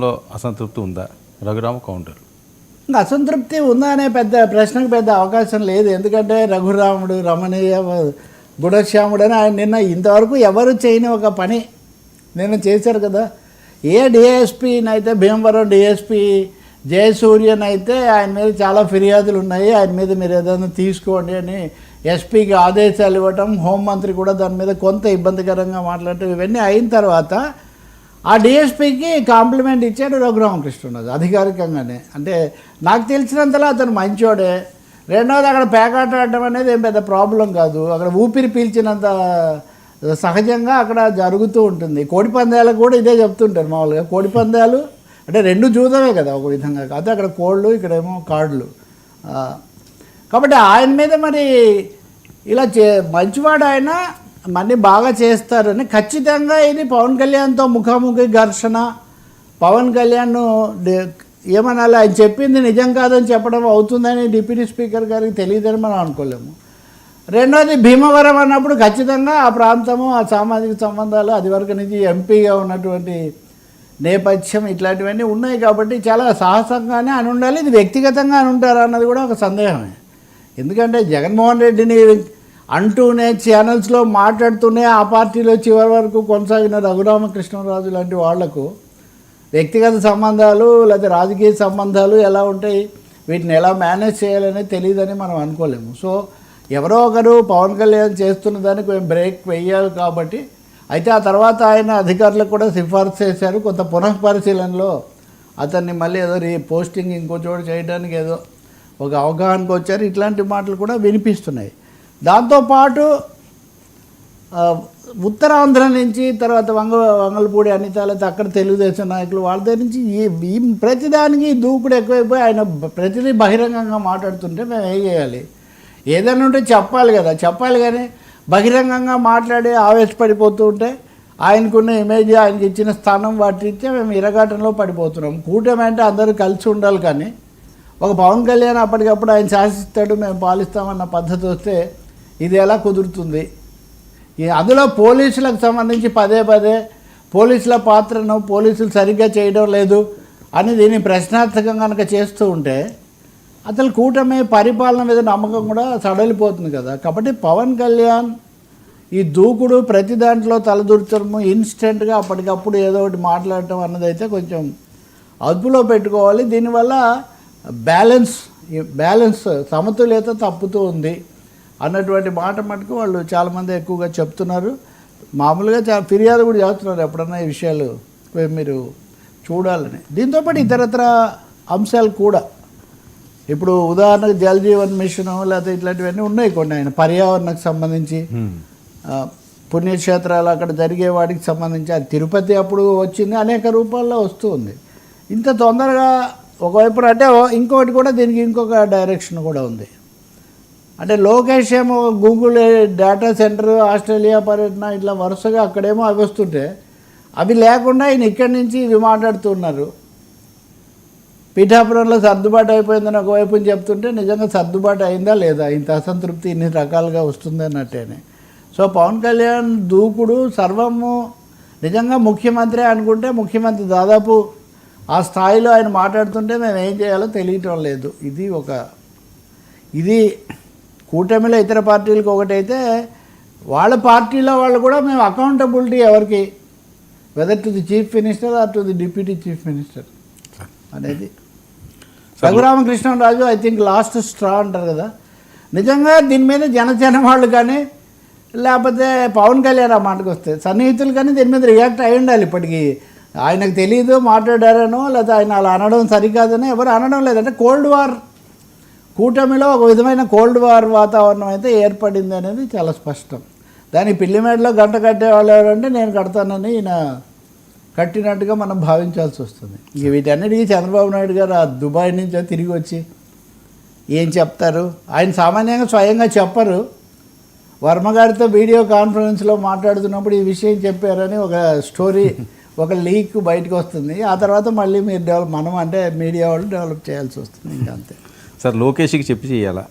లో అసంతృప్తి ఉందా? రఘురామ కౌంటర్. ఇంకా అసంతృప్తి ఉందా అనే పెద్ద ప్రశ్నకు పెద్ద అవకాశం లేదు. ఎందుకంటే రఘురాముడు, రమణీయ, గుణశ్యాముడు అని ఆయన నిన్న ఇంతవరకు ఎవరు చేయని ఒక పని నిన్న చేశారు కదా. ఏ డిఎస్పీని అయితే భీమవరం డిఎస్పీ జయసూర్యన్ అయితే ఆయన మీద చాలా ఫిర్యాదులు ఉన్నాయి, ఆయన మీద మీరు ఏదైనా తీసుకోండి అని ఎస్పీకి ఆదేశాలు ఇవ్వటం, హోంమంత్రి కూడా దాని మీద కొంత ఇబ్బందికరంగా మాట్లాడటం, ఇవన్నీ అయిన తర్వాత ఆ డిఎస్పీకి కాంప్లిమెంట్ ఇచ్చాడు రఘురామకృష్ణరాజు అధికారికంగానే. అంటే నాకు తెలిసినంతలో అతను మంచోడే. రెండవది, అక్కడ పేకాట ఆడటం అనేది ఏం పెద్ద ప్రాబ్లం కాదు, అక్కడ ఊపిరి పీల్చినంత సహజంగా అక్కడ జరుగుతూ ఉంటుంది. కోడి పందాలకు కూడా ఇదే చెప్తుంటారు మామూలుగా. కోడి పందాలు అంటే రెండు జూదమే కదా ఒక విధంగా, కాదు అక్కడ కోళ్ళు ఇక్కడేమో కార్డులు. కాబట్టి ఆయన మీద మరి ఇలా మంచివాడు ఆయన మళ్ళీ బాగా చేస్తారని ఖచ్చితంగా ఇది పవన్ కళ్యాణ్తో ముఖాముఖి ఘర్షణ, పవన్ కళ్యాణ్ ఏమనాలి, ఆయన చెప్పింది నిజం కాదని చెప్పడం అవుతుందని డిప్యూటీ స్పీకర్ గారికి తెలియదని మనం అనుకోలేము. రెండోది, భీమవరం అన్నప్పుడు ఖచ్చితంగా ఆ ప్రాంతము, ఆ సామాజిక సంబంధాలు, అది వరకు నుంచి ఎంపీగా ఉన్నటువంటి నేపథ్యం ఇట్లాంటివన్నీ ఉన్నాయి కాబట్టి చాలా సాహసంగానే అని ఉండాలి. ఇది వ్యక్తిగతంగా అని ఉంటారా అన్నది కూడా ఒక సందేహమే. ఎందుకంటే జగన్మోహన్ రెడ్డిని అంటూనే ఛానల్స్లో మాట్లాడుతూనే ఆ పార్టీలో చివరి వరకు కొనసాగిన రఘురామకృష్ణరాజు లాంటి వాళ్లకు వ్యక్తిగత సంబంధాలు లేదా రాజకీయ సంబంధాలు ఎలా ఉంటాయి, వీటిని ఎలా మేనేజ్ చేయాలనేది తెలియదని మనం అనుకోలేము. సో ఎవరో ఒకరు పవన్ కళ్యాణ్ చేస్తున్న దానికి మేము బ్రేక్ వేయాలి కాబట్టి, అయితే ఆ తర్వాత ఆయన అధికారులకు కూడా సిఫార్సు చేశారు, కొంత పునఃపరిశీలనలో అతన్ని మళ్ళీ ఏదో పోస్టింగ్ ఇంకో చోటు చేయడానికి ఏదో ఒక అవగాహనకు వచ్చారు. ఇట్లాంటి మాటలు కూడా వినిపిస్తున్నాయి. దాంతోపాటు ఉత్తరాంధ్ర నుంచి తర్వాత వంగలపూడి అనితాలతో అక్కడ తెలుగుదేశం నాయకులు వాళ్ళ దగ్గర నుంచి ఈ ప్రతిదానికి దూకుడు ఎక్కువైపోయి ఆయన ప్రతిదీ బహిరంగంగా మాట్లాడుతుంటే మేము ఏం చేయాలి? ఏదైనా ఉంటే చెప్పాలి కదా, చెప్పాలి. కానీ బహిరంగంగా మాట్లాడి ఆవేశపడిపోతూ ఉంటే ఆయనకున్న ఇమేజ్, ఆయనకి ఇచ్చిన స్థానం వాటిచ్చే మేము ఇరగాటంలో పడిపోతున్నాం. కూటమి అంటే అందరూ కలిసి ఉండాలి, కానీ ఒక పవన్ కళ్యాణ్ అప్పటికప్పుడు ఆయన శాసిస్తాడు మేము పాలిస్తామన్న పద్ధతి వస్తే ఇది ఎలా కుదురుతుంది? అందులో పోలీసులకు సంబంధించి పదే పదే పోలీసుల పాత్రను పోలీసులు సరిగ్గా చేయడం లేదు అని దీన్ని ప్రశ్నార్థకం కనుక చేస్తూ ఉంటే అసలు కూటమి పరిపాలన మీద నమ్మకం కూడా సడలిపోతుంది కదా. కాబట్టి పవన్ కళ్యాణ్ ఈ దూకుడు, ప్రతి దాంట్లో తలదూర్చడము, ఇన్స్టెంట్గా అప్పటికప్పుడు ఏదో ఒకటి మాట్లాడటం అన్నదైతే కొంచెం అదుపులో పెట్టుకోవాలి. దీనివల్ల బ్యాలెన్స్ సమతుల్యత తప్పుతూ ఉంది అన్నటువంటి మాట మటుకు వాళ్ళు చాలామంది ఎక్కువగా చెప్తున్నారు. మామూలుగా ఫిర్యాదు కూడా చేస్తున్నారు ఎప్పుడన్నా ఈ విషయాలు మీరు చూడాలని. దీంతోపాటు ఇతరత్ర అంశాలు కూడా, ఇప్పుడు ఉదాహరణకు జల్ జీవన్ మిషన్ లేకపోతే ఇట్లాంటివన్నీ ఉన్నాయి కొన్ని, ఆయన పర్యావరణకు సంబంధించి పుణ్యక్షేత్రాలు అక్కడ జరిగే వాటికి సంబంధించి, అది తిరుపతి అప్పుడు వచ్చింది, అనేక రూపాల్లో వస్తుంది. ఇంత తొందరగా ఒకవైపు అంటే ఇంకొకటి కూడా దీనికి ఇంకొక డైరెక్షన్ కూడా ఉంది. అంటే లోకేష్ ఏమో గూగుల్ డేటా సెంటర్, ఆస్ట్రేలియా పర్యటన ఇట్లా వరుసగా అక్కడేమో అవి వస్తుంటే అవి లేకుండా ఆయన ఇక్కడి నుంచి ఇవి మాట్లాడుతున్నారు. పిఠాపురంలో సర్దుబాటు అయిపోయిందని ఒకవైపు చెప్తుంటే నిజంగా సర్దుబాటు అయిందా లేదా, ఇంత అసంతృప్తి ఇన్ని రకాలుగా వస్తుంది అన్నట్టేనే. సో పవన్ కళ్యాణ్ దూకుడు సర్వము నిజంగా ముఖ్యమంత్రి అనుకుంటే ముఖ్యమంత్రి దాదాపు ఆ స్థాయిలో ఆయన మాట్లాడుతుంటే మేము ఏం చేయాలో తెలియటం లేదు. ఇది కూటమిలో ఇతర పార్టీలకు ఒకటైతే, వాళ్ళ పార్టీలో వాళ్ళు కూడా మేము అకౌంటబిలిటీ ఎవరికి, whether to the chief minister or to the deputy chief minister అనేది. Raghuramakrishnaraju I think last straw అంటారు కదా. నిజంగా దీని మీద జనసేన వాళ్ళు కానీ లేకపోతే పవన్ కళ్యాణ్ ఆ మాటకు వస్తే సన్నిహితులు కానీ దీని మీద రియాక్ట్ అయి ఉండాలి. ఇప్పటికీ ఆయనకు తెలియదు మాట్లాడారనో లేదా ఆయన అలా అనడం సరికాదనో ఎవరు అనడం లేదంటే కోల్డ్ వార్, కూటమిలో ఒక విధమైన కోల్డ్ వార్ వాతావరణం అయితే ఏర్పడింది అనేది చాలా స్పష్టం. దాని పిల్లిమేడలో గంట కట్టేవాళ్ళు ఎవరంటే నేను కడతానని ఈయన కట్టినట్టుగా మనం భావించాల్సి వస్తుంది. ఇక వీటన్నిటికీ చంద్రబాబు నాయుడు గారు ఆ దుబాయ్ నుంచి తిరిగి వచ్చి ఏం చెప్తారు? ఆయన సామాన్యంగా స్వయంగా చెప్పరు. వర్మగారితో వీడియో కాన్ఫరెన్స్లో మాట్లాడుతున్నప్పుడు ఈ విషయం చెప్పారని ఒక స్టోరీ, ఒక లీక్ బయటకు వస్తుంది. ఆ తర్వాత మళ్ళీ మీరు మనం అంటే మీడియా వాళ్ళు డెవలప్ చేయాల్సి వస్తుంది. ఇంకా అంతే సార్. లోకేష్కి చెప్పి చేయాలా?